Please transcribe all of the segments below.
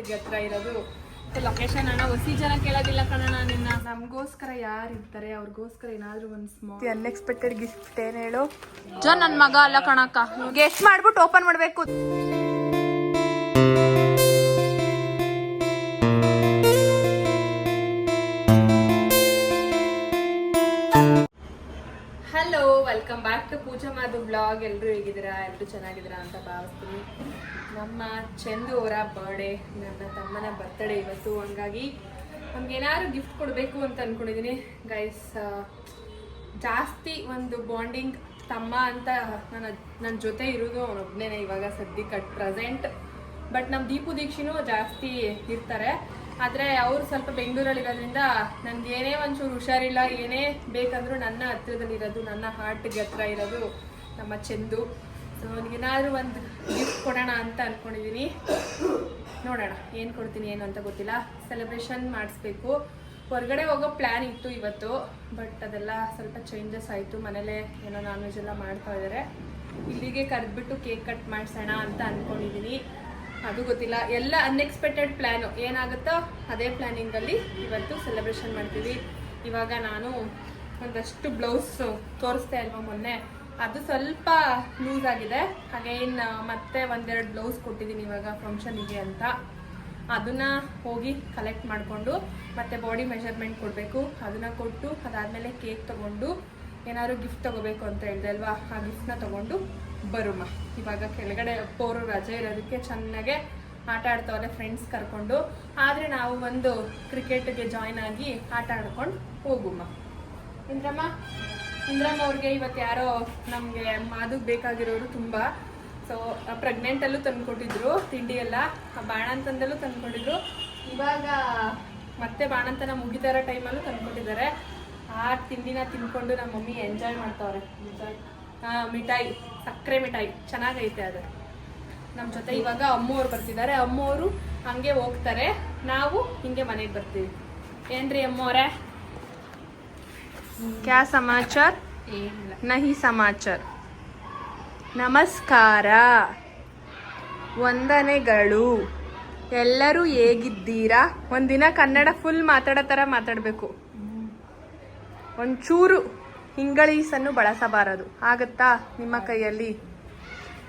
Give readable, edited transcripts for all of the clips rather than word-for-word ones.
ಹಾರ್ಟ್ಗೆ ಹತ್ರ ಇರೋದು ಲೊಕೇಶನ್. ಅಣ್ಣ ಹೊಸಿ ಜನ ಕೇಳೋದಿಲ್ಲ ಕಣಣ್ಣ ನಿನ್ನ. ನಮಗೋಸ್ಕರ ಯಾರು ಇರ್ತಾರೆ, ಅವ್ರಿಗೋಸ್ಕರ ಏನಾದ್ರು ಒಂದು ಸ್ಮಾಲ್ ಅನ್ಎಕ್ಸ್ಪೆಕ್ಟೆಡ್ ಗಿಫ್ಟ್. ಏನ್ ಹೇಳು ಜೋ, ನನ್ನ ಮಗ ಅಲ್ಲ ಕಣಕ್ಕ. ಗೆಸ್ಟ್ ಮಾಡ್ಬಿಟ್ಟು ಓಪನ್ ಮಾಡ್ಬೇಕು. Hello, welcome back to Pooja Madhu blog. ಎಲ್ಲರೂ ಹೇಗಿದ್ದೀರಾ? ಎಲ್ಲರೂ ಚೆನ್ನಾಗಿದ್ದೀರಾ ಅಂತ ಭಾವಿಸ್ತೀನಿ. ನಮ್ಮ ಚಂದು ಅವರ ಬರ್ಡೇ, ನನ್ನ ತಮ್ಮನ ಬರ್ತಡೇ ಇವತ್ತು. ಹಂಗಾಗಿ ನಮ್ಗೇನಾದ್ರು ಗಿಫ್ಟ್ ಕೊಡಬೇಕು ಅಂತ ಅಂದ್ಕೊಂಡಿದ್ದೀನಿ ಗೈಸ್. ಜಾಸ್ತಿ ಒಂದು ಬಾಂಡಿಂಗ್ ತಮ್ಮ ಅಂತ ನನ್ನ ಜೊತೆ ಇರೋದು ಅವನೊಬ್ಬನೇ ಇವಾಗ ಸದ್ಯಕ್ಕೆ ಅಟ್ ಪ್ರೆಸೆಂಟ್. ಬಟ್ ನಮ್ಮ ದೀಪು ದೀಕ್ಷಿನೂ ಜಾಸ್ತಿ ಇರ್ತಾರೆ. ಆದರೆ ಅವರು ಸ್ವಲ್ಪ ಬೆಂಗಳೂರಲ್ಲಿರೋದ್ರಿಂದ ನನಗೆ ಏನೇ ಒಂಚೂರು ಹುಷಾರಿಲ್ಲ, ಏನೇ ಬೇಕಂದ್ರೂ ನನ್ನ ಹತ್ರದಲ್ಲಿರೋದು, ನನ್ನ ಹಾರ್ಟ್ಗೆ ಹತ್ರ ಇರೋದು ನಮ್ಮ ಚಂದು. ಸೊ ಅವನಿಗೇನಾದ್ರೂ ಒಂದು ಗಿಫ್ಟ್ ಕೊಡೋಣ ಅಂತ ಅಂದ್ಕೊಂಡಿದ್ದೀನಿ. ನೋಡೋಣ ಏನು ಕೊಡ್ತೀನಿ ಏನು ಅಂತ ಗೊತ್ತಿಲ್ಲ. ಸೆಲೆಬ್ರೇಷನ್ ಮಾಡಿಸ್ಬೇಕು. ಹೊರಗಡೆ ಹೋಗೋ ಪ್ಲ್ಯಾನ್ ಇತ್ತು ಇವತ್ತು, ಬಟ್ ಅದೆಲ್ಲ ಸ್ವಲ್ಪ ಚೇಂಜಸ್ ಆಯಿತು. ಮನೇಲೇ ಏನೋ ನಾನ್ ವೆಜ್ ಎಲ್ಲ ಮಾಡ್ತಾ ಇದ್ದಾರೆ. ಇಲ್ಲಿಗೆ ಕರೆದ್ಬಿಟ್ಟು ಕೇಕ್ ಕಟ್ ಮಾಡಿಸೋಣ ಅಂತ ಅಂದ್ಕೊಂಡಿದ್ದೀನಿ. ಅದು ಗೊತ್ತಿಲ್ಲ, ಎಲ್ಲ ಅನ್ಎಕ್ಸ್ಪೆಕ್ಟೆಡ್ ಪ್ಲ್ಯಾನು. ಏನಾಗುತ್ತೋ ಅದೇ ಪ್ಲ್ಯಾನಿಂಗಲ್ಲಿ ಇವತ್ತು ಸೆಲೆಬ್ರೇಷನ್ ಮಾಡ್ತೀವಿ. ಇವಾಗ ನಾನು ಒಂದಷ್ಟು ಬ್ಲೌಸ್ ತೋರಿಸ್ದೆ ಅಲ್ವಾ ಮೊನ್ನೆ, ಅದು ಸ್ವಲ್ಪ ಲೂಸ್ ಆಗಿದೆ. ಹಾಗೇನ್ ಮತ್ತೆ ಒಂದೆರಡು ಬ್ಲೌಸ್ ಕೊಟ್ಟಿದ್ದೀನಿ ಇವಾಗ ಫಂಕ್ಷನಿಗೆ ಅಂತ. ಅದನ್ನ ಹೋಗಿ ಕಲೆಕ್ಟ್ ಮಾಡಿಕೊಂಡು ಮತ್ತೆ ಬಾಡಿ ಮೆಷರ್ಮೆಂಟ್ ಕೊಡಬೇಕು. ಅದನ್ನ ಕೊಟ್ಟು ಅದಾದಮೇಲೆ ಕೇಕ್ ತೊಗೊಂಡು ಏನಾದ್ರು ಗಿಫ್ಟ್ ತೊಗೋಬೇಕು ಅಂತ ಹೇಳಿದೆ ಅಲ್ವಾ, ಆ ಗಿಫ್ಟ್ನ ತೊಗೊಂಡು ಬರುಮ್ಮ. ಇವಾಗ ಕೆಳಗಡೆ ಅಪ್ಪವರು ರಜೆ ಇರೋದಕ್ಕೆ ಚೆನ್ನಾಗೆ ಆಟ ಆಡ್ತಾವಲ್ಲ ಫ್ರೆಂಡ್ಸ್ ಕರ್ಕೊಂಡು. ಆದರೆ ನಾವು ಒಂದು ಕ್ರಿಕೆಟ್ಗೆ ಜಾಯ್ನ್ ಆಗಿ ಆಟ ಆಡ್ಕೊಂಡು ಹೋಗುಮ್ಮ. ಇಂದ್ರಮ್ಮ ಅವ್ರಿಗೆ ಇವತ್ತು ಯಾರೋ ನಮಗೆ ಮಾದುಗೆ ಬೇಕಾಗಿರೋರು ತುಂಬ. ಸೊ ಪ್ರೆಗ್ನೆಂಟಲ್ಲೂ ತಂದುಕೊಟ್ಟಿದ್ರು ತಿಂಡಿ ಎಲ್ಲ, ಬಾಣಂತನದಲ್ಲೂ ತಂದುಕೊಟ್ಟಿದ್ರು. ಇವಾಗ ಮತ್ತೆ ಬಾಣಂತನ ಮುಗಿತಾರ ಟೈಮಲ್ಲೂ ತಂದುಕೊಟ್ಟಿದ್ದಾರೆ. ಆ ತಿಂಡಿನ ತಿನ್ಕೊಂಡು ನಮ್ಮ ಮಮ್ಮಿ ಎಂಜಾಯ್ ಮಾಡ್ತಾವ್ರೆ. ಮಿಠಾಯಿ, ಸಕ್ಕರೆ ಮಿಠಾಯಿ ಚೆನ್ನಾಗೈತೆ ಅದು. ನಮ್ಮ ಜೊತೆ ಇವಾಗ ಅಮ್ಮವ್ರು ಬರ್ತಿದ್ದಾರೆ. ಅಮ್ಮವರು ಹಂಗೆ ಹೋಗ್ತಾರೆ, ನಾವು ಹಿಂಗೆ ಮನೆಗೆ ಬರ್ತೀವಿ. ಏನ್ರಿ ಅಮ್ಮವ್ರೆ? ಕ್ಯಾ ಸಮಾಚಾರ? ನಹಿ ಸಮಾಚಾರ. ನಮಸ್ಕಾರ, ವಂದನೆಗಳು. ಎಲ್ಲರೂ ಹೇಗಿದ್ದೀರಾ? ಒಂದಿನ ಕನ್ನಡ ಫುಲ್ ಮಾತಾಡೋ ಥರ ಮಾತಾಡಬೇಕು. ಒಂಚೂರು ಇಂಗ್ಲೀಷನ್ನು ಬಳಸಬಾರದು. ಆಗುತ್ತಾ ನಿಮ್ಮ ಕೈಯಲ್ಲಿ?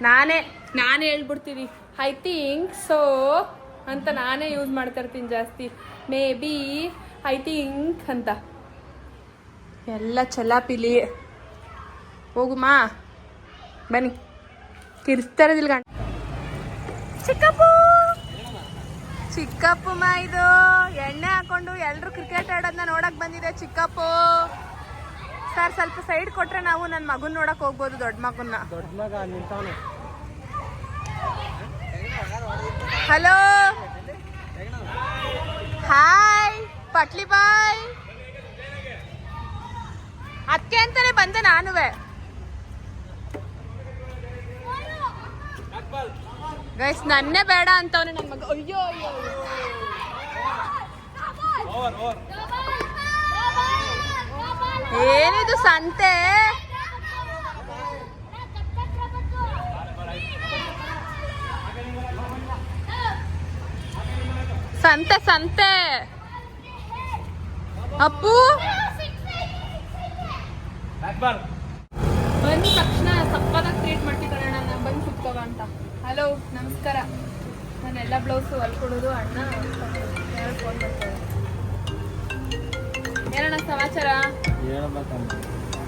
ನಾನೇ ಹೇಳ್ಬಿಡ್ತೀನಿ ಐ ಥಿಂಕ್ ಸೊ ಅಂತ. ನಾನೇ ಯೂಸ್ ಮಾಡ್ತಾ ಇರ್ತೀನಿ ಜಾಸ್ತಿ. ಮೇ ಬಿ, ಐ ಥಿಂಕ್ ಅಂತ. ಎಲ್ಲ ಚಲಾಪಿಲಿ. ಹೋಗುಮ್ಮ, ಬನ್ನಿ. ಕಿರ್ಸ್ತಾರದಿಲ್ಲ ಗಂಡ. ಚಿಕ್ಕಪ್ಪು ಮಾ, ಇದು ಎಣ್ಣೆ ಹಾಕೊಂಡು ಎಲ್ಲರೂ ಕ್ರಿಕೆಟ್ ಆಡೋದನ್ನ ನೋಡಕ್ ಬಂದಿದೆ ಚಿಕ್ಕಪ್ಪು. ಸರ್ ಸ್ವಲ್ಪ ಸೈಡ್ ಕೊಟ್ರೆ ನಾವು ನನ್ನ ಮಗನ್ ನೋಡಕ್ ಹೋಗ್ಬೋದು, ದೊಡ್ಡ ಮಗನ್ನ. ಹಲೋ, ಹಾಯ್ ಪಟ್ಲಿ ಬಾಯ್. ಅದಕ್ಕೆ ಅಂತಾನೆ ಬಂದೆ ನಾನುವೆ. ಗೈಸ್ ನನ್ನೇ ಬೇಡ ಅಂತವ್ರೆ ನನ್ನ ಮಗ. ಅಯ್ಯೋ ಅಯ್ಯೋ, ಏನಿದು ಸಂತೆ? ಸಂತೆ ಸಂತೆ. ಅಪ್ಪು ಬಂದ ತಕ್ಷಣ ಸಕ್ಕತ್ತಾಗಿ ಟ್ರೀಟ್ ಮಾಡ್ತಿದ್ದಾಳೆ. ನಾನು ಬಂದು ಕುತ್ಕೋವ ಅಂತ. ಹಲೋ, ನಮಸ್ಕಾರ. ನಾನೆಲ್ಲ ಬ್ಲೌಸು ಹೊಲ್ಕೊಡೋದು ಅಣ್ಣ ಫೋನ್ ಮಾಡ್ತಾರೆ. ಏನಣ್ಣ ಸಮಾಚಾರ?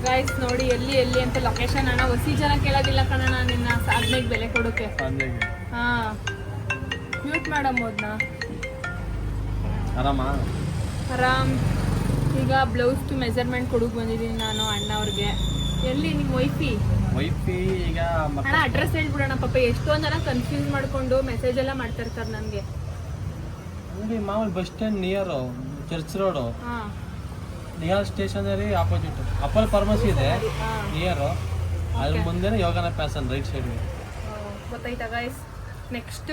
ಗೈಸ್ ನೋಡಿ, ಎಲ್ಲಿ ಅಂತ ಲೊಕೇಶನ್. ಅಣ್ಣ ಹೊಸಿ ಜನ ಕೇಳೋದಿಲ್ಲ ಕಣಣ್ಣ ನಿನ್ನ ಸಾಧನೆಗೆ ಬೆಲೆ ಕೊಡೋಕೆ. ಹಾ, ಮ್ಯೂಟ್ ಮಾಡಮ್ಮೋದ್ನ. ಆರಾಮ್. ಈಗ ಬ್ಲೌಸ್ ಮೆಜರ್ಮೆಂಟ್ ಕೊಡೋಕೆ ಬಂದಿದ್ದೀನಿ ನಾನು ಅಣ್ಣ ಅವ್ರಿಗೆ. ಎಲ್ಲಿ ನಿಮ್ಮ ವೈಫಿ ಈಗ ಅಣ್ಣ ಅಡ್ರೆಸ್ ಹೇಳ್ಬಿಡೋಣ. ಪಾಪ ಎಷ್ಟೊಂದು ಜನ ಕನ್ಫ್ಯೂಸ್ ಮಾಡ್ಕೊಂಡು ಮೆಸೇಜ್ ಎಲ್ಲ ಮಾಡ್ತಾ ಇರ್ತಾರೆ ನನಗೆ. ಮಾಮೂಲಿ bus stand near church road, near stationery opposite Apollo pharmacy ಇದೆ ನಿಯರ್. ಅದ್ರ ಮುಂದೆ ಯೋಗನ ಪ್ಯಾಸನ್ ರೈಟ್ ಸೈಡ್. ಗೊತ್ತಾಯ್ತಾ ಗೈಸ್? ನೆಕ್ಸ್ಟ್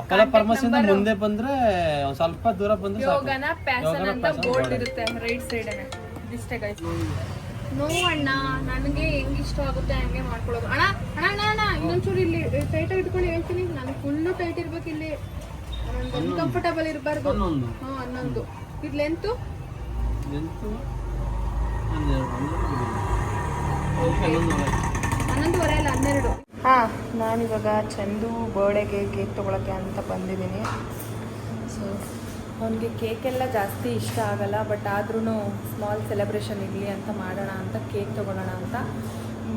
ಅಪಲ ಫಾರ್ಮಸಿಯಿಂದ ಮುಂದೆ ಬಂದ್ರೆ ಒಂದ್ ಸ್ವಲ್ಪ ದೂರ ಬಂದ್ರೆ ಯೋಗನ ಪ್ಯಾಸನ್ ಅಂತ ಬೋರ್ಡ್ ಇರುತ್ತೆ ರೈಟ್ ಸೈಡ್. ಇಷ್ಟೇ ಗೈಸ್. ನೋ ಅಣ್ಣ, ನನಗೆ ಹೆಂಗ್ ಇಷ್ಟ ಆಗುತ್ತೆ ಹಂಗೆ ಮಾಡ್ಕೊಳ್ಳೋದು. ಅಣ್ಣ ಅಣ್ಣ ಅಣ್ಣ ಅಣ್ಣ ಇನ್ನೊಂಚೂರು ಇಲ್ಲಿ ಟೈಟಾಗಿ ಇಟ್ಕೊಂಡು ಹೇಳ್ತೀನಿ. ನಾನು ಫುಲ್ಲು ಟೈಟ್ ಇರ್ಬೇಕು ಇಲ್ಲಿ. ಕಂಫರ್ಟಬಲ್ ಇರಬಾರ್ದು. 11 11. ಇದು ಲೆಂತು ಎಂಟು 11 ಅಲ್ಲ 12. ನಾನಿವಾಗ ಚಂದು ಬರ್ಡೇಗೆ ಕೇಕ್ ತೊಗೊಳಕ್ಕೆ ಅಂತ ಬಂದಿದ್ದೀನಿ. ಸೊ ಅವನಿಗೆ ಕೇಕೆಲ್ಲ ಜಾಸ್ತಿ ಇಷ್ಟ ಆಗಲ್ಲ, ಬಟ್ ಆದ್ರೂ ಸ್ಮಾಲ್ ಸೆಲೆಬ್ರೇಷನ್ ಇರಲಿ ಅಂತ ಮಾಡೋಣ ಅಂತ ಕೇಕ್ ತೊಗೊಳ್ಳೋಣ ಅಂತ.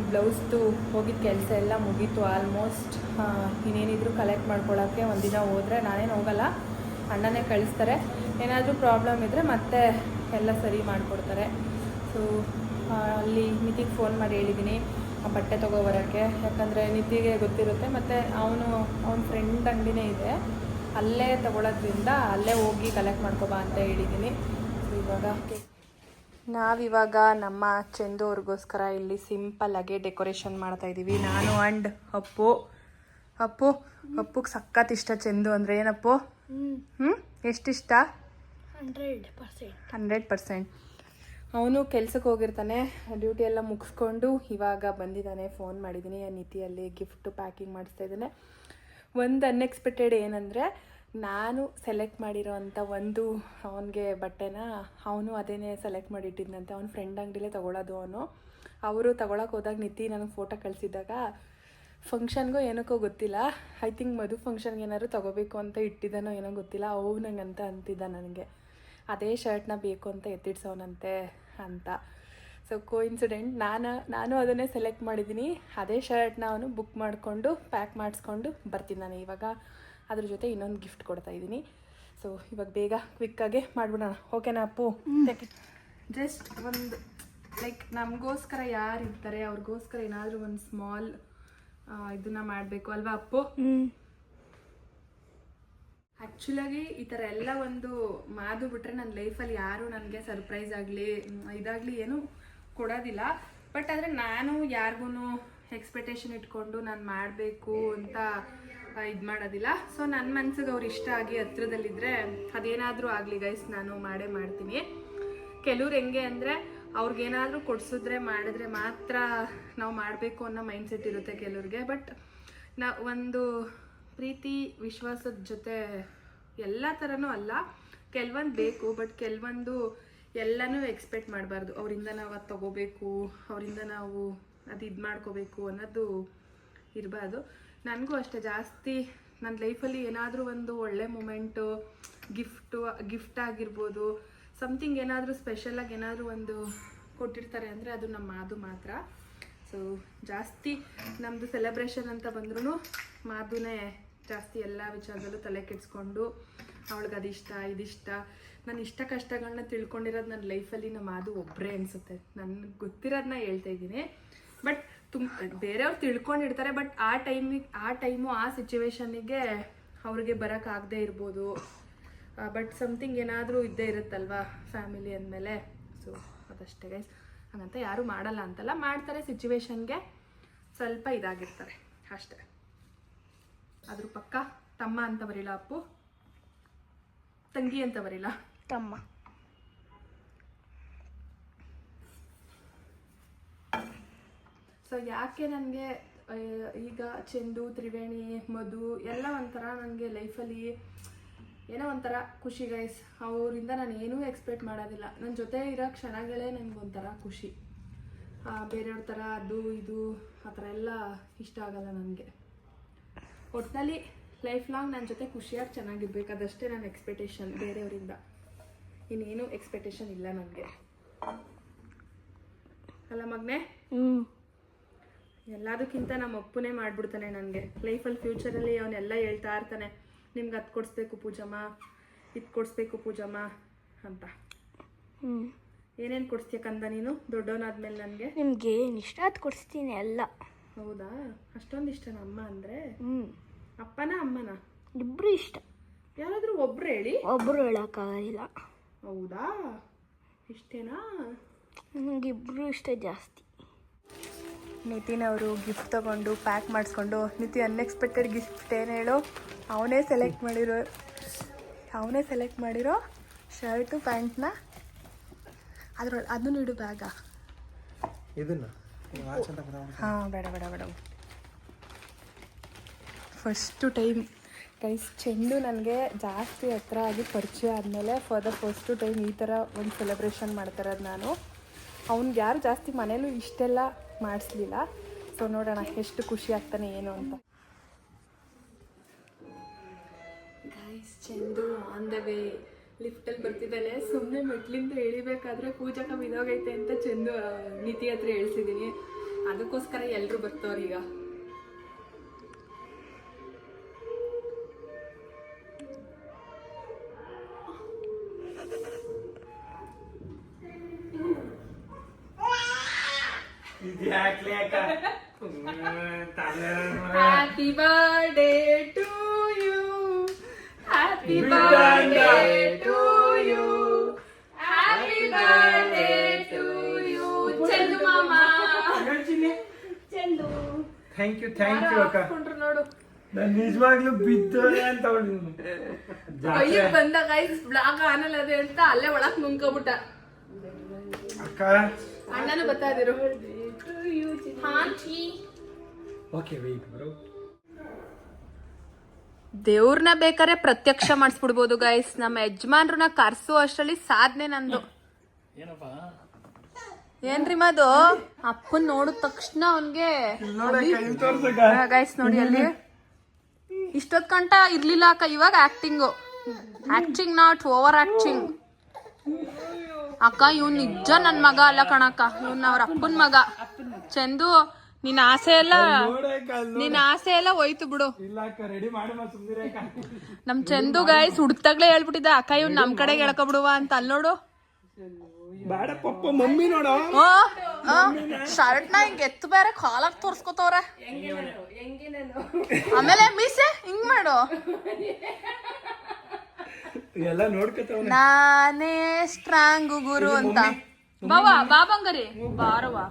ಬ್ಲೌಸ್ದು ಹೋಗಿದ್ದ ಕೆಲಸ ಎಲ್ಲ ಮುಗೀತು ಆಲ್ಮೋಸ್ಟ್. ಇನ್ನೇನಿದ್ರು ಕಲೆಕ್ಟ್ ಮಾಡ್ಕೊಳ್ಳೋಕ್ಕೆ ಒಂದಿನ ಹೋದರೆ ನಾನೇನು ಹೋಗಲ್ಲ, ಅಣ್ಣನೇ ಕಳಿಸ್ತಾರೆ. ಏನಾದರೂ ಪ್ರಾಬ್ಲಮ್ ಇದ್ದರೆ ಮತ್ತೆ ಎಲ್ಲ ಸರಿ ಮಾಡಿಕೊಡ್ತಾರೆ. ಸೊ ಅಲ್ಲಿ ನಿತಿಗೆ ಫೋನ್ ಮಾಡಿ ಹೇಳಿದ್ದೀನಿ ಆ ಬಟ್ಟೆ ತೊಗೊಬರೋಕ್ಕೆ, ಯಾಕಂದರೆ ನಿತಿಗೆ ಗೊತ್ತಿರುತ್ತೆ. ಮತ್ತು ಅವನ ಫ್ರೆಂಡ್ ಅಂಗಡಿನೇ ಇದೆ, ಅಲ್ಲೇ ತೊಗೊಳೋದ್ರಿಂದ ಅಲ್ಲೇ ಹೋಗಿ ಕಲೆಕ್ಟ್ ಮಾಡ್ಕೊಬಾ ಅಂತ ಹೇಳಿದ್ದೀನಿ. ಸೊ ನಾವಿವಾಗ ನಮ್ಮ ಚಂದು ಅವ್ರಿಗೋಸ್ಕರ ಇಲ್ಲಿ ಸಿಂಪಲ್ಲಾಗಿ ಡೆಕೋರೇಷನ್ ಮಾಡ್ತಾಯಿದ್ದೀವಿ. ನಾನು ಆ್ಯಂಡ್ ಅಪ್ಪುಗೆ ಸಖತ್ ಇಷ್ಟ ಚಂದು ಅಂದರೆ. ಏನಪ್ಪು? ಎಷ್ಟಿಷ್ಟ? 100%. ಅವನು ಕೆಲ್ಸಕ್ಕೆ ಹೋಗಿರ್ತಾನೆ, ಡ್ಯೂಟಿ ಎಲ್ಲ ಮುಗಿಸ್ಕೊಂಡು ಇವಾಗ ಬಂದಿದ್ದಾನೆ. ಫೋನ್ ಮಾಡಿದ್ದೀನಿ, ನಿತಿಯಲ್ಲಿ ಗಿಫ್ಟು ಪ್ಯಾಕಿಂಗ್ ಮಾಡಿಸ್ತಾ ಇದ್ದಾನೆ. ಒಂದು ಅನ್ಎಕ್ಸ್ಪೆಕ್ಟೆಡ್ ಏನಂದರೆ, ನಾನು ಸೆಲೆಕ್ಟ್ ಮಾಡಿರೋ ಅಂಥ ಒಂದು ಅವನಿಗೆ ಬಟ್ಟೆನ ಅವನು ಅದೇನೇ ಸೆಲೆಕ್ಟ್ ಮಾಡಿಟ್ಟಿದ್ದಂತೆ. ಅವ್ನ ಫ್ರೆಂಡ್ ಅಂಗಡಿಲೇ ತೊಗೊಳೋದು ಅವನು. ಅವರು ತೊಗೊಳಕ್ಕೆ ಹೋದಾಗ ನಿತಿ ನನಗೆ ಫೋಟೋ ಕಳಿಸಿದಾಗ ಫಂಕ್ಷನ್ಗೋ ಏನಕ್ಕೋ ಗೊತ್ತಿಲ್ಲ, ಐ ಥಿಂಕ್ ಮದುವೆ ಫಂಕ್ಷನ್ಗೆ ಏನಾದ್ರು ತೊಗೋಬೇಕು ಅಂತ ಇಟ್ಟಿದ್ದಾನೋ ಏನೋ ಗೊತ್ತಿಲ್ಲ, ಅವು ನಂಗಂತ ಅಂತಿದ್ದ ನನಗೆ ಅದೇ ಶರ್ಟ್ನ ಬೇಕು ಅಂತ ಎತ್ತಿಡ್ಸೋನಂತೆ ಅಂತ. ಸೊ ಕೋಇನ್ಸಿಡೆಂಟ್ ನಾನು ಅದನ್ನೇ ಸೆಲೆಕ್ಟ್ ಮಾಡಿದ್ದೀನಿ. ಅದೇ ಶರ್ಟ್ನ ಅವನು ಬುಕ್ ಮಾಡಿಕೊಂಡು ಪ್ಯಾಕ್ ಮಾಡಿಸ್ಕೊಂಡು ಬರ್ತೀನಿ ನಾನು. ಇವಾಗ ಅದ್ರ ಜೊತೆ ಇನ್ನೊಂದು ಗಿಫ್ಟ್ ಕೊಡ್ತಾಯಿದ್ದೀನಿ. ಸೊ ಇವಾಗ ಬೇಗ ಕ್ವಿಕ್ಕಾಗೆ ಮಾಡಿಬಿಡೋಣ, ಓಕೆನಾ ಅಪ್ಪು? ಜಸ್ಟ್ ಒಂದು ಲೈಕ್ ನಮಗೋಸ್ಕರ ಯಾರು ಇರ್ತಾರೆ ಅವ್ರಿಗೋಸ್ಕರ ಏನಾದರೂ ಒಂದು ಸ್ಮಾಲ್ ಇದನ್ನ ಮಾಡಬೇಕು ಅಲ್ವಾ ಅಪ್ಪು? ಆ್ಯಕ್ಚುಲಾಗಿ ಈ ಥರ ಎಲ್ಲ ಒಂದು ಮಾದು ಬಿಟ್ರೆ ನನ್ನ ಲೈಫಲ್ಲಿ ಯಾರು ನನಗೆ ಸರ್ಪ್ರೈಸ್ ಆಗಲಿ ಇದಾಗಲಿ ಏನೂ ಕೊಡೋದಿಲ್ಲ. ಬಟ್ ಆದರೆ ನಾನು ಯಾರಿಗೂ ಎಕ್ಸ್ಪೆಕ್ಟೇಷನ್ ಇಟ್ಕೊಂಡು ನಾನು ಮಾಡಬೇಕು ಅಂತ ಇದು ಮಾಡೋದಿಲ್ಲ. ಸೊ ನನ್ನ ಮನ್ಸಿಗೆ ಅವ್ರು ಇಷ್ಟ ಆಗಿ ಹತ್ರದಲ್ಲಿದ್ದರೆ ಅದೇನಾದರೂ ಆಗಲಿ ಗೈಸ್, ನಾನು ಮಾಡೇ ಮಾಡ್ತೀನಿ. ಕೆಲವ್ರು ಹೆಂಗೆ ಅಂದರೆ ಅವ್ರಿಗೇನಾದರೂ ಕೊಡಿಸಿದ್ರೆ ಮಾಡಿದ್ರೆ ಮಾತ್ರ ನಾವು ಮಾಡಬೇಕು ಅನ್ನೋ ಮೈಂಡ್ಸೆಟ್ ಇರುತ್ತೆ ಕೆಲವ್ರಿಗೆ. ಬಟ್ ಒಂದು ಪ್ರೀತಿ ವಿಶ್ವಾಸದ ಜೊತೆ ಎಲ್ಲ ಥರನೂ ಅಲ್ಲ, ಕೆಲವೊಂದು ಬೇಕು, ಬಟ್ ಕೆಲವೊಂದು ಎಲ್ಲನೂ ಎಕ್ಸ್ಪೆಕ್ಟ್ ಮಾಡಬಾರ್ದು. ಅವರಿಂದ ನಾವು ಅದು ತೊಗೋಬೇಕು, ಅವರಿಂದ ನಾವು ಅದು ಇದು ಮಾಡ್ಕೋಬೇಕು ಅನ್ನೋದು ಇರಬಾರ್ದು. ನನಗೂ ಅಷ್ಟೇ, ಜಾಸ್ತಿ ನನ್ನ ಲೈಫಲ್ಲಿ ಏನಾದರೂ ಒಂದು ಒಳ್ಳೆ ಮೂಮೆಂಟು, ಗಿಫ್ಟ್ ಆಗಿರ್ಬೋದು, ಸಮಥಿಂಗ್ ಏನಾದರೂ ಸ್ಪೆಷಲಾಗಿ ಏನಾದರೂ ಒಂದು ಕೊಟ್ಟಿರ್ತಾರೆ ಅಂದರೆ ಅದು ನಮ್ಮ ಮಾದು ಮಾತ್ರ. ಸೊ ಜಾಸ್ತಿ ನಮ್ಮದು ಸೆಲೆಬ್ರೇಷನ್ ಅಂತ ಬಂದ್ರೂ ಮಾದುನೇ ಜಾಸ್ತಿ ಎಲ್ಲ ವಿಚಾರದಲ್ಲೂ ತಲೆ ಕೆಡಿಸ್ಕೊಂಡು ಅವಳಿಗೆ ಅದಿಷ್ಟ ಇದಿಷ್ಟ ನನ್ನ ಇಷ್ಟ ಕಷ್ಟಗಳನ್ನ ತಿಳ್ಕೊಂಡಿರೋದು ನನ್ನ ಲೈಫಲ್ಲಿ ನಮ್ಮ ಮಾದು ಒಬ್ಬರೇ ಅನಿಸುತ್ತೆ. ನನಗೆ ಗೊತ್ತಿರೋದನ್ನ ಹೇಳ್ತಾ ಇದ್ದೀನಿ. ಬಟ್ ಬೇರೆಯವ್ರು ತಿಳ್ಕೊಂಡಿರ್ತಾರೆ, ಬಟ್ ಆ ಟೈಮು ಆ ಸಿಚುವೇಶನಿಗೆ ಅವ್ರಿಗೆ ಬರೋಕ್ಕಾಗದೇ ಇರ್ಬೋದು. ಬಟ್ ಸಮಥಿಂಗ್ ಏನಾದರೂ ಇದ್ದೇ ಇರುತ್ತಲ್ವಾ ಫ್ಯಾಮಿಲಿ ಅಂದಮೇಲೆ. ಸೊ ಅದಷ್ಟೇ ಗೈಸ್, ಹಾಗಂತ ಯಾರೂ ಮಾಡಲ್ಲ ಅಂತಲ್ಲ, ಮಾಡ್ತಾರೆ, ಸಿಚುವೇಶನ್ಗೆ ಸ್ವಲ್ಪ ಇದಾಗಿರ್ತಾರೆ ಅಷ್ಟೇ. ಅದ್ರ ಪಕ್ಕ ತಮ್ಮ ಅಂತ ಬರೀಲ್ಲ ಅಪ್ಪು, ತಂಗಿ ಅಂತ ಬರೀಲ್ಲ, ತಮ್ಮ. ಸೊ ಯಾಕೆ ನನಗೆ ಈಗ ಚಂದು, ತ್ರಿವೇಣಿ, ಮಧು ಎಲ್ಲ ಒಂಥರ ನನಗೆ ಲೈಫಲ್ಲಿ ಏನೋ ಒಂಥರ ಖುಷಿ ಗೈಸ್. ಅವರಿಂದ ನಾನು ಏನೂ ಎಕ್ಸ್ಪೆಕ್ಟ್ ಮಾಡೋದಿಲ್ಲ. ನನ್ನ ಜೊತೆ ಇರೋ ಕ್ಷಣಗಳೇ ನನಗೊಂಥರ ಖುಷಿ. ಬೇರೆಯವ್ರ ಥರ ಅದು ಇದು ಆ ಥರ ಎಲ್ಲ ಇಷ್ಟ ಆಗಲ್ಲ ನನಗೆ. ಒಟ್ಟಿನಲ್ಲಿ ಲೈಫ್ ಲಾಂಗ್ ನನ್ನ ಜೊತೆ ಖುಷಿಯಾಗಿ ಚೆನ್ನಾಗಿರ್ಬೇಕು, ಅದಷ್ಟೇ ನನ್ನ ಎಕ್ಸ್ಪೆಕ್ಟೇಷನ್. ಬೇರೆಯವರಿಂದ ಇನ್ನೇನು ಎಕ್ಸ್ಪೆಕ್ಟೇಷನ್ ಇಲ್ಲ ನನಗೆ, ಅಲ್ಲ ಮಗನೇ? ಎಲ್ಲದಕ್ಕಿಂತ ನಮ್ಮ ಅಪ್ಪನೇ ಮಾಡಿಬಿಡ್ತಾನೆ ನನಗೆ ಲೈಫಲ್ಲಿ. ಫ್ಯೂಚರಲ್ಲಿ ಅವನ್ನೆಲ್ಲ ಹೇಳ್ತಾ ಇರ್ತಾನೆ, ನಿಮ್ಗೆ ಅದು ಕೊಡಿಸ್ಬೇಕು ಪೂಜಮ್ಮ, ಇದು ಕೊಡಿಸ್ಬೇಕು ಪೂಜಮ್ಮ ಅಂತ. ಏನೇನು ಕೊಡಿಸ್ತೀಯ ಕಂದ ನೀನು ದೊಡ್ಡವನಾದ್ಮೇಲೆ? ನನಗೆ ನಿಮ್ಗೆ ಏನು ಇಷ್ಟ ಅದು ಕೊಡಿಸ್ತೀನಿ ಎಲ್ಲ. ಹೌದಾ? ಅಷ್ಟೊಂದು ಇಷ್ಟನ ಅಮ್ಮ ಅಂದರೆ? ಅಪ್ಪನ ಅಮ್ಮನ? ಇಬ್ಬರು ಇಷ್ಟ. ಯಾರಾದರೂ ಒಬ್ರು ಹೇಳಿ. ಒಬ್ಬರು ಹೇಳೋಕ್ಕಾಗಲ್ಲ. ಹೌದಾ? ಇಷ್ಟೇನಾ? ನನಗೆ ಇಬ್ಬರು ಇಷ್ಟ ಜಾಸ್ತಿ. ನಿತಿನವರು ಗಿಫ್ಟ್ ತೊಗೊಂಡು ಪ್ಯಾಕ್ ಮಾಡಿಸ್ಕೊಂಡು, ನಿತಿ ಅನ್ಎಕ್ಸ್ಪೆಕ್ಟೆಡ್ ಗಿಫ್ಟ್ ಏನು ಹೇಳು? ಅವನೇ ಸೆಲೆಕ್ಟ್ ಮಾಡಿರೋ ಶರ್ಟು ಪ್ಯಾಂಟ್ನ ಅದನ್ನು ಇಡು ಬ್ಯಾಗ. ಹಾಂ ಬೇಡ. ಫಸ್ಟು ಟೈಮ್ ಗೈಸ್ ಚೆಂಡು ನನಗೆ ಜಾಸ್ತಿ ಹತ್ರ ಆಗಿ ಪರಿಚಯ ಆದಮೇಲೆ ಫಾರ್ ದ ಫಸ್ಟು ಟೈಮ್ ಈ ಥರ ಒಂದು ಸೆಲೆಬ್ರೇಷನ್ ಮಾಡ್ತಾರದು ನಾನು. ಅವ್ನಿಗೆ ಯಾರು ಜಾಸ್ತಿ ಮನೇಲೂ ಇಷ್ಟೆಲ್ಲ ಮಾಡಿಸ್ಲಿಲ್ಲ. ಸೊ ನೋಡೋಣ ಎಷ್ಟು ಖುಷಿ ಆಗ್ತಾನೆ ಏನು ಅಂತ. ಗೈಸ್ ಚೆಂಡು ಆನ್ ದ ವೇ ಲಿಫ್ಟಲ್ಲಿ ಬರ್ತಿದ್ದಾನೆ. ಸುಮ್ಮನೆ ಮೆಟ್ಲಿಂದ ಇಳಿಬೇಕಾದ್ರೆ ಪೂಜಕ ಬಿದೋಗೈತೆ ಅಂತ ಚೆಂಡು ನಿಧಿ ಹತ್ರ ಹೇಳ್ಸಿದ್ದೀನಿ. ಅದಕ್ಕೋಸ್ಕರ ಎಲ್ಲರೂ ಬರ್ತಾವ್ರೀಗ. Happy birthday to you. Happy birthday to you. Happy birthday to you. Chandu mama. Chandu. Thank you ಅಕ್ಕ. ನೋಡು ನಾನು ನಿಜವಾಗ್ಲೂ ಬಿದ್ದೋದೆ ಅಂತ ಅಯ್ಯೋ ಬಂದ ಗೈಸ್ ಬ್ಲಾಗ್ ಆನಲ್ಲ ಅದೇ ಅಂತ ಅಲ್ಲೇ ಒಳಕ್ ನುಂಗ್ಕೊಬಿಟ್ಟ. ಅಕ್ಕ ಅಣ್ಣನು ಬರ್ತಾ ಇದ್ರು. Okay wait bro. ದೇವ್ರನ್ನ ಬೇಕಾದ್ರೆ ಪ್ರತ್ಯಕ್ಷ ಮಾಡಿಸ್ಬಿಡ್ಬೋದು ಗೈಸ್. ನಮ್ಮ ಯಜಮಾನ್ರನ್ನ ಕರ್ಸು ಅಷ್ಟರಲ್ಲಿ ಸಾಧನೆ ನಂದು. ಏನ್ರಿ ಮದು ಅಪ್ಪನ್ ನೋಡಿದ ತಕ್ಷಣ ಅವನ್ಗೆ ಗೈಸ್ ನೋಡಿ ಅಲ್ಲಿ ಇಷ್ಟೊತ್ ಕಂಟ ಇರ್ಲಿಲ್ಲ ಅಕ್ಕ. ಇವಾಗ ಆಕ್ಟಿಂಗ್ ನಾಟ್ ಓವರ್ ಆಕ್ಟಿಂಗ್ ಅಕ್ಕ. ಇವ್ನ್ ನಿಜ ನನ್ ಮಗ ಅಲ್ಲ ಕಣಕ್ಕ, ಇವ್ನ ಅವ್ರ ಅಪ್ಪನ್ ಮಗ. ಚಂದು ನಿನ್ ಆಸೆ ಎಲ್ಲ ಹೋಯ್ತು ಬಿಡು. ನಮ್ ಚಂದು ಗೈಸ್ ಹುಡ್ತಾಗ್ಲೇ ಹೇಳ್ಬಿಟ್ಟಿದ್ದ ಅಕ್ಕ ಇವ್ನ್ ನಮ್ ಕಡೆಗೆ ಎಳ್ಕೊಬಿಡುವ ಅಂತ. ಅಲ್ಲಿ ನೋಡು ಬೇಡ ಪಪ್ಪ ಮಮ್ಮಿ ನೋಡ ಶರ್ಟ್ ನ ಹಿಂಗ್ ಎತ್ತು ಬೇರೆ ಕಾಲಾಗ್ ತೋರ್ಸ್ಕೊತವ್ರೆ. ಆಮೇಲೆ ಮೀಸೆ ಹಿಂಗ್ ಮಾಡು. ಎಲ್ಲ ನೋಡ್ಕೊತಾವ. ನಾನೇ ಸ್ಟ್ರಾಂಗ್ ಗುರು ಅಂತ. ಬಾಬಂಗರಿ ಬಾರವಾ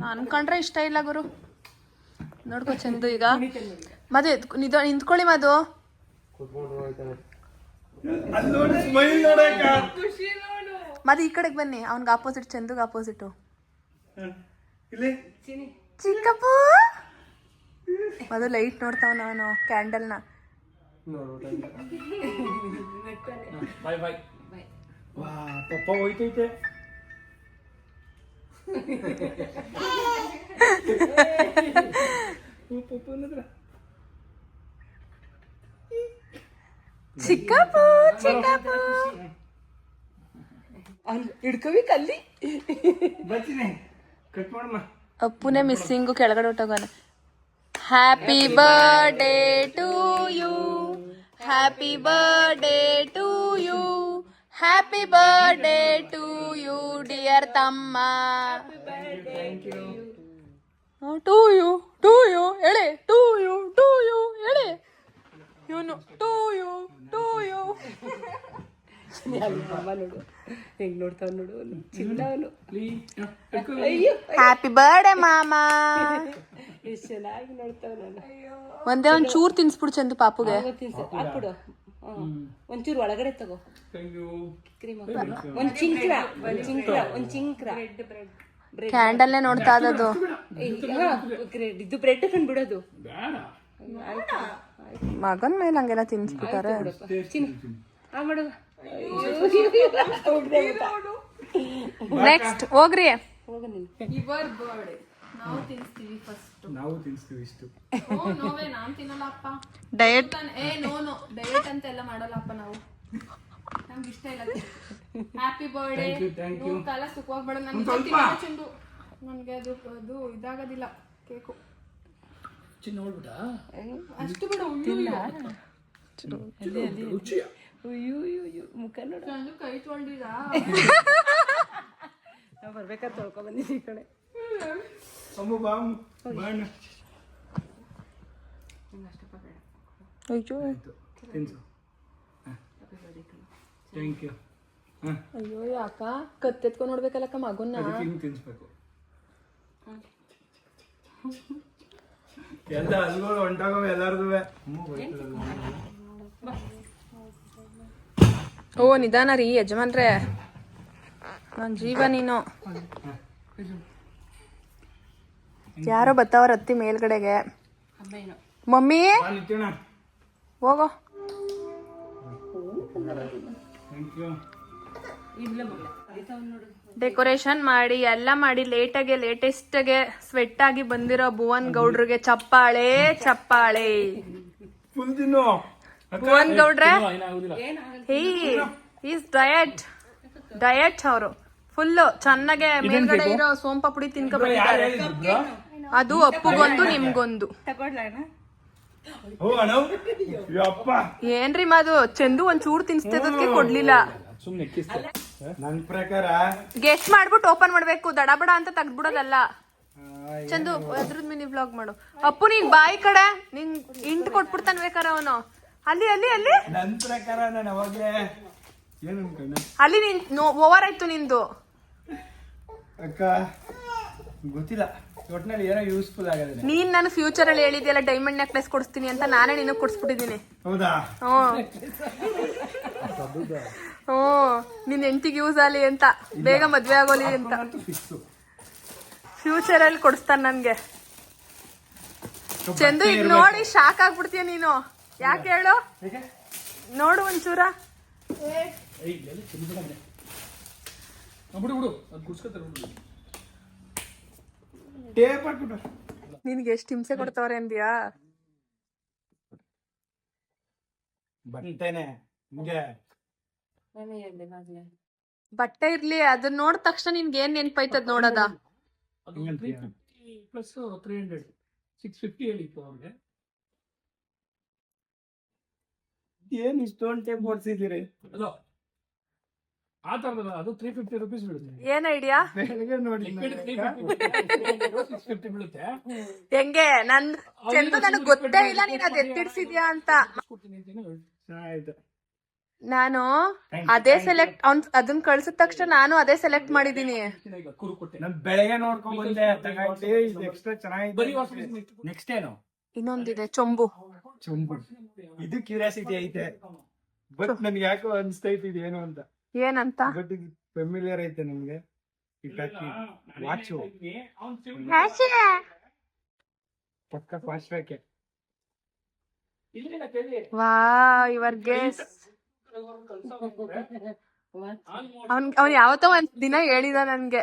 ನನ್ ಕಂಡ್ರೆ ಇಷ್ಟ ಇಲ್ಲ ಗುರು. ನೋಡ್ಕೊ ಚಂದು ಈಗ ಮದು ನಿಂತ್ಕೊಳ್ಳಿ ಮದು. ಮದು ಈ ಕಡೆಗೆ ಬನ್ನಿ. ಅವ್ನ್ಗೆ ಆಪೋಸಿಟ್ ಚಂದುಗ್ ಆಪೋಸಿಟ್ ಚಿಕ್ಕಪ್ಪು. ಮದು ಲೈಟ್ ನೋಡ್ತಾವ ನಾನು ಕ್ಯಾಂಡಲ್ನ. ಬಾಯ್ ಬಾಯ್. ವಾ ಪಪ್ಪ ಹೋಯ್ತೈತೆ. ಚಿಕ್ಕಪ್ಪು ಹಿಡ್ಕೋವಿ ಕಲ್ಲಿ. ಬರ್ತೀನಿ ಕಟ್ ಮಾಡಮ್ಮ. ಅಪ್ಪುನೇ ಮಿಸ್ಸಿಂಗು ಕೆಳಗಡೆ ಹೊಟ್ಟೋಗೋಣ. Happy birthday to you. Happy birthday to you. Happy birthday to you dear ತಮ್ಮ. ಟು ಯು ಹೇಳಿ. ಟು ಯು ಹೇಳಿ. ಇವನು ಟು ಯು. ನೋಡು ಹೆಂಗ್ ನೋಡ್ತಾವ ನೋಡು ಚಿನ್ನವನು. ಹ್ಯಾಪಿ ಬರ್ಡೇ ಮಾಮಾ. ಎಷ್ಟು ಚೆನ್ನಾಗಿ ನೋಡ್ತಾವ. ನಾನು ಒಂದೇ ಒಂದ್ ಚೂರ್ ತಿನ್ಸ್ಬಿಡು ಚಂದು ಪಾಪುಗೆ. ಹಾಕ್ಬಿಡು ಒಂಚೂರು ಒಳಗಡೆ ತಗೋ. ಒಂದ್ ಚಿಂಕ್ರ ಕ್ಯಾಂಡಲ್ನೇ ನೋಡ್ತಾ ಇದ್ದದು. ಇದು ಬ್ರೆಡ್ ಕಂಡು ಬಿಡೋದು. ಮಗನ್ ಮೇಲೆ ಹಂಗೆಲ್ಲ ತಿನ್ಸ್ಬಿಟ್ಟಾರೆ. ನೆಕ್ಸ್ಟ್ ಹೋಗ್ರಿ. ಯುವರ್ ಬರ್ಡೇ ನಾವು ತಿನ್ಸ್ತೀವಿ ಫಸ್ಟ್. ನಾವು ತಿನ್ಸ್ತೀವಿ ಇಷ್ಟು. ನಾನ್ ತಿನ್ನಲ್ಲಪ್ಪ. ಡಯಟ್ ಡಯಟ್ ಅಂತ ಎಲ್ಲ ಮಾಡಲ್ಲಪ್ಪ ನಾವು. ನಮ್ಗೆ ಇಷ್ಟ ಇಲ್ಲ. Happy birthday. ಕಾಲ ಸುಖವಾಗಿ ಬೇಡ. ಚಂದು ನನ್ಗೆ ಅದು ಇದಾಗೋದಿಲ್ಲ ಕೇಕು. ನೋಡ್ಬಿಡ ಅಷ್ಟು ಬಿಡು. ಮುಖ ನೋಡು. ಚಂದು ಕೈ ತೊಳ್ದಿದ. ನಾವು ಬರ್ಬೇಕಾದ್ರೆ ತೊಳ್ಕೊ ಬಂದಿದ್ದೀವಿ ಈ ಕಡೆ. ಅಯ್ಯೋ ಯಾಕ ಕತ್ತೆತ್ಕೊಂಡ್ ನೋಡ್ಬೇಕಲ್ಲಕ್ಕ ಮಗುನ್ನ. ತಿನ್ಸ್ಬೇಕು. ಎಲ್ಲ ಅಲ್ಗಳು ಹೊಂಟಾಗವ ಎಲ್ಲಾರ್ದು. ಓ ನಿಧಾನ ರೀ ಯಜಮಾನ್ರೆ, ನನ್ ಜೀವ ನೀನು. ಯಾರೋ ಬತ್ತಾವ್ರ ಹತ್ತಿ ಮೇಲ್ಗಡೆಗೆ. ಮಮ್ಮಿ ಹೋಗೋ. ಡೆಕೋರೇಷನ್ ಮಾಡಿ ಎಲ್ಲ ಮಾಡಿ ಲೇಟೆಸ್ಟ್ಗೆ ಸ್ವೆಟ್ ಆಗಿ ಬಂದಿರೋ ಭುವನ್ ಗೌಡ್ರಿಗೆ ಚಪ್ಪಾಳೆ ಚಪ್ಪಾಳೆ. ಫುಲ್ ತಿನ್ನು. ಭುವನ್ ಗೌಡ್ರೆ ಈಸ್ ಡಯಟ್ ಅವರು ಫುಲ್ಲು ಚೆನ್ನಾಗೆ ಮೇಲ್ಗಡೆ ಇರೋ ಸೋಂಪ ಪುಡಿ ತಿನ್ಕೊಬಿಟ್ಟಿದ್ದಾರೆ. ಅದು ಅಪ್ಪುಗೊಂದು ನಿಮ್ಗೊಂದು. ಓ ಅಣ್ಣ ಯಪ್ಪ ಏನ್ರಿ ಮಾದು ಚಂದು ಒಂಚೂರು ತಿನ್ಸ್ತಿದ್ದಕ್ಕೆ ಕೊಡ್ಲಿಲ್ಲ. ಸುಮ್ನೆ ಕಿಸ್ತೆ. ನನ್ ಪ್ರಕಾರ ಗೆಸ್ಟ್ ಮಾಡ್ಬಿಟ್ಟು ಓಪನ್ ಮಾಡ್ಬೇಕು, ದಡಬಡ ಅಂತ ತೆಗ್ದ್ಬಿಡೋದಲ್ಲ. ಚಂದು ಅದ್ರದ್ ಮಿನಿ ವ್ಲಾಗ್ ಮಾಡು. ಅಪ್ಪು ನೀನ್ ಬಾಯಿ ಕಡೆ ನಿನ್ ಇಂಟ್ ಕೊಟ್ಬಿಡ್ತಾನ ಬೇಕಾರೆ ಅವನು. ಅಲ್ಲಿ ಅಲ್ಲಿ ಅಲ್ಲಿ ನನ್ ಪ್ರಕಾರ ನಾನು ಅವಾಗ್ಲೇ ಏನ್ ಅನ್ಕೊಂಡೆ ಅಲ್ಲಿ ನೀನ್ ಓವರ್ ಆಯ್ತು ನಿಂದು. ಅಕ್ಕ ಗೊತ್ತಿಲ್ಲ, ಒಟ್ನಲ್ಲಿ ಏನೋ ಯೂಸ್ಫುಲ್ ಆಗದೆ. ನೀನ್ ನಾನು ಫ್ಯೂಚರ್ ಅಲ್ಲಿ ಹೇಳಿದ್ಯಲ್ಲ ಡೈಮಂಡ್ ನೆಕ್ಲೆಸ್ ಕೊಡಿಸ್ತೀನಿ ಅಂತ, ನಾನೇ ನಿನಗ್ ಕೊಡ್ಸ್ಬಿಟ್ಟಿದೀನಿ. ಹೌದಾ? ನಿನ್ ಹೆಂಡತಿಗೆ ಯೂಸ್ ಆಗಲಿ ಅಂತ, ಬೇಗ ಮದ್ವೆ ಆಗೋಲಿ ಅಂತ. ಫ್ಯೂಚರ್ ಅಲ್ಲಿ ಕೊಡಿಸ್ತಾನ ನನ್ಗೆ. ಚಂದು ಈಗ ನೋಡಿ ಶಾಕ್ ಆಗ್ಬಿಡ್ತೀಯ ನೀನು. ಯಾಕೆ ಹೇಳು, ನೋಡು ಒಂಚೂರ. ನಿನ್ಗೆ ಎಷ್ಟು ಹಿಂಸೆ ಕೊಡ್ತಾವ್ರೆ ಅಂದ್ಯಾ? ಬರ್ತೇನೆ ನಿಮ್ಗೆ ಬಟ್ಟೆ ಇರ್ಲಿ, ಅದನ್ನ ನೋಡಿದ ತಕ್ಷಣ ನಿನ್ಗೆ ಏನ್ ನೆನ್ಪೈತದ್ ನೋಡದ? ಪ್ಲಸ್ 300 650 ಹೇಳಿತ್ತು ಅವ್ರಿಗೆ. ಏನ್ ಇಷ್ಟೊಂದು ಟೇಪ್ ಕೊಡ್ಸಿದ್ದೀರಿ? ಅದು ಆ ತರದಲ್ಲ, ಅದು 350 ರುಪೀಸ್ ಬೀಳುತ್ತೆ. ಏನ್ ಐಡಿಯಾ? ಬೆಳಗ್ಗೆ ನೋಡಿ 650 ಬೀಳುತ್ತೆ. ಹೆಂಗೆ ನನ್ ಚಂದು ನನಗ್ ಗೊತ್ತೇ ಇಲ್ಲ ನೀನ್ ಅದ್ ಎತ್ತಿಡ್ಸಿದ್ಯಾ ಅಂತ. ಆಯ್ತು, ನಾನು ಅದೇ ಸೆಲೆಕ್ಟ್ ಅದನ್ನ ಕಳ್ಸಿದ ತಕ್ಷಣ ನಾನು ಅದೇ ಸೆಲೆಕ್ಟ್ ಮಾಡಿದೀನಿ. ನಾನ್ ಬೆಳಗ್ಗೆ ನೋಡ್ಕೊಂಡ್ ಬಂದೆ, ಎಕ್ಸ್ಟ್ರಾ ಚೆನ್ನಾಗಿದೆ. ನೆಕ್ಸ್ಟ್ ಏನು? ಇನ್ನೊಂದಿದೆ ಚೊಂಬು. ಚುಂಬು. ಇದು ಕ್ಯೂರಿಯಾಸಿಟಿ ಐತೆ, ಬಟ್ ನನ್ಗೆ ಯಾಕೋ ಅನ್ಸ್ತೈತಿ ಇದೇನು ಅಂತ. ಏನಂತ? ಬಟ್ ಇದು ಫೆಮಿಲಿಯರ್ ಐತೆ ನಮ್ಗೆ. ವಾಚು ಪಕ್ಕ ಫಾಸ್ಟ್ ಬ್ಯಾಕೆ. ವಾ ಯುವರ್ ಗೆಸ್. ಅವ್ನ್ ಯಾವತ್ತೋ ಒಂದ್ ದಿನ ಹೇಳಿದ ನನ್ಗೆ.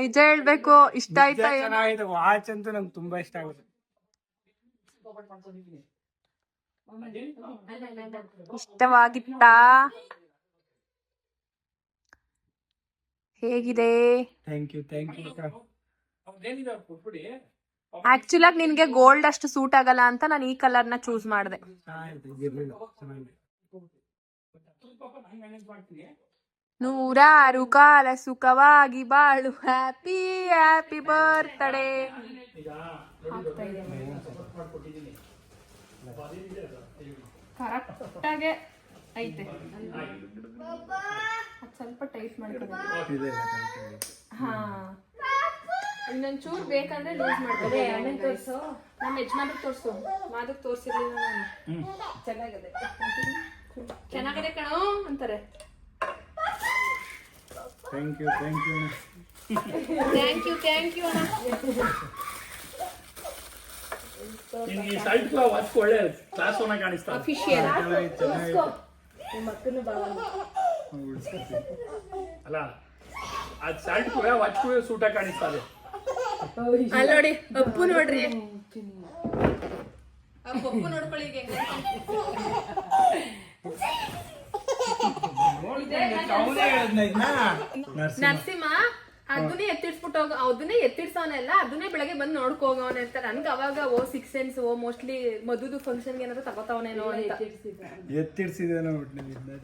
ನಿಜ ಹೇಳ್ಬೇಕು, ಇಷ್ಟ ಆಯ್ತಾ? ಚೆನ್ನಾಗಿದೆ ವಾಚ್ ಅಂತೂ ನಂಗೆ ತುಂಬಾ ಇಷ್ಟ ಆಗುತ್ತೆ. ಇಷ್ಟವಾಗಿತ್ತಾ? ಹೇಗಿದೆ? ಥ್ಯಾಂಕ್ ಯು ಆಕ್ಚುಲ್ ಆಗಿ ನಿನ್ಗೆ ಗೋಲ್ಡ್ ಅಷ್ಟು ಸೂಟ್ ಆಗಲ್ಲ ಅಂತ ನಾನು ಈ ಕಲರ್ ನ ಚೂಸ್ ಮಾಡಿದೆ. ನೂರಾರು ಕಾಲ ಸುಖವಾಗಿ ಬಾಳು. Happy happy birthday. ಕರೆಕ್ಟಾಗೆ ಐತೆ. ಸ್ವಲ್ಪ ಟೈಟ್ ಮಾಡ್ಕೊಂಡು ಹಾ, ಇನ್ನೊಂಚೂರು ಬೇಕಂದ್ರೆ ಲೂಸ್ ಮಾಡ್ಕೊಳ್ಳಿ. ಅಣ್ಣನ್ ತೋರ್ಸು, ನಮ್ಮ ಯಜಮಾನ್ರಿಗೆ ತೋರ್ಸು. ಮಾದಕ್ ತೋರ್ಸಿರ್ಲಿಲ್ಲ ನಾನು. ಚೆನ್ನಾಗಿದೆ ಚೆನ್ನಾಗಿದೆ ಕಣೋ ಅಂತಾರೆ. ಥ್ಯಾಂಕ್ ಯು ಥ್ಯಾಂಕ್ ಯು ಅಣ್ಣ. ಒಳ್ಳೆ ಕ್ಲಾಸ್ ಕಾಣಿಸ್ತಾ. ಅಫಿಷಿಯಲ್ ಅಲ್ಲ, ಅದ್ ಶರ್ಟ್ ಕೂಡ ವಾಚ್ ಕೂಡ ಸೂಟ ಕಾಣಿಸ್ತಾ ಇದೆ. ಅಲ್ಲಿ ನೋಡಿ ಅಪ್ಪು ನೋಡ್ರಿ, ಅಪ್ಪು ನೋಡ್ಕೊಳ್ಳಿ. ನರಸಿಂಹ ಅದನ್ನೇ ಎತ್ತಿಡ್ಸ್ಬಿಟ್ಟು ಹೋಗ, ಅದನ್ನೇ ಎತ್ತಿಡ್ಸವನೆಲ್ಲ, ಅದನ್ನೇ ಬೆಳಗ್ಗೆ ಬಂದು ನೋಡ್ಕೊ ಹೋಗವನೆ ಅಂತ. ನನ್ಗೆ ಅವಾಗ 6 ಸೆನ್ಸ್ ಮೋಸ್ಟ್ಲಿ ಮದುದು ಫಂಕ್ಷನ್ ಏನಾದ್ರು ತಗೋತಾವನೇನೋ ಅಂತ. ಎತ್ತಿಡ್ಸಿದೇನೋ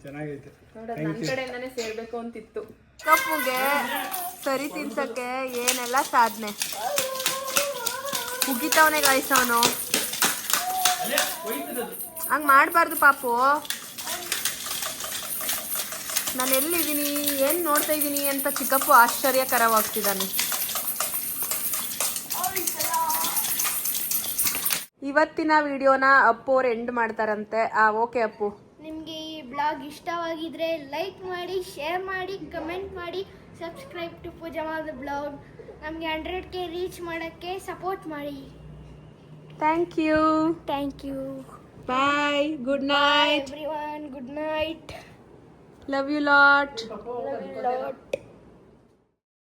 ಚೆನ್ನಾಗೈತೆ. ನನ್ ಕಡೆಯಿಂದಾನೇ ಸೇರ್ಬೇಕು ಅಂತಿತ್ತು. ಕಪ್ಪುಗೆ ಸರಿ ತಿನ್ಸಕ್ಕೆ ಏನೆಲ್ಲ ಸಾಧನೆ. ಮುಗಿತವನೆ ಗಾಯಿಸವನು. ಹಂಗ್ ಮಾಡ್ಬಾರ್ದು ಪಾಪು. ನಾನು ಎಲ್ಲಿದ್ದೀನಿ, ಏನ್ ನೋಡ್ತಾ ಇದ್ದೀನಿ ಅಂತ ಚಿಕ್ಕಪ್ಪು ಆಶ್ಚರ್ಯಕರವಾಗ್ತಿದ್ದಾನೆ. ಇವತ್ತಿನ ವಿಡಿಯೋನ ಅಪ್ಪು ಅವ್ರು ಎಂಡ್ ಮಾಡ್ತಾರಂತೆ. ಓಕೆ ಅಪ್ಪು, ನಿಮಗೆ ಈ ಬ್ಲಾಗ್ ಇಷ್ಟವಾಗಿದ್ರೆ ಲೈಕ್ ಮಾಡಿ, ಶೇರ್ ಮಾಡಿ, ಕಮೆಂಟ್ ಮಾಡಿ, subscribe to Pooja Madhav blog. ನಮಗೆ 100K ರೀಚ್ ಮಾಡೋಕ್ಕೆ ಸಪೋರ್ಟ್ ಮಾಡಿ. Thank you. Thank you. Bye. Good night. Everyone. Good night. Love you lot. Love you lot.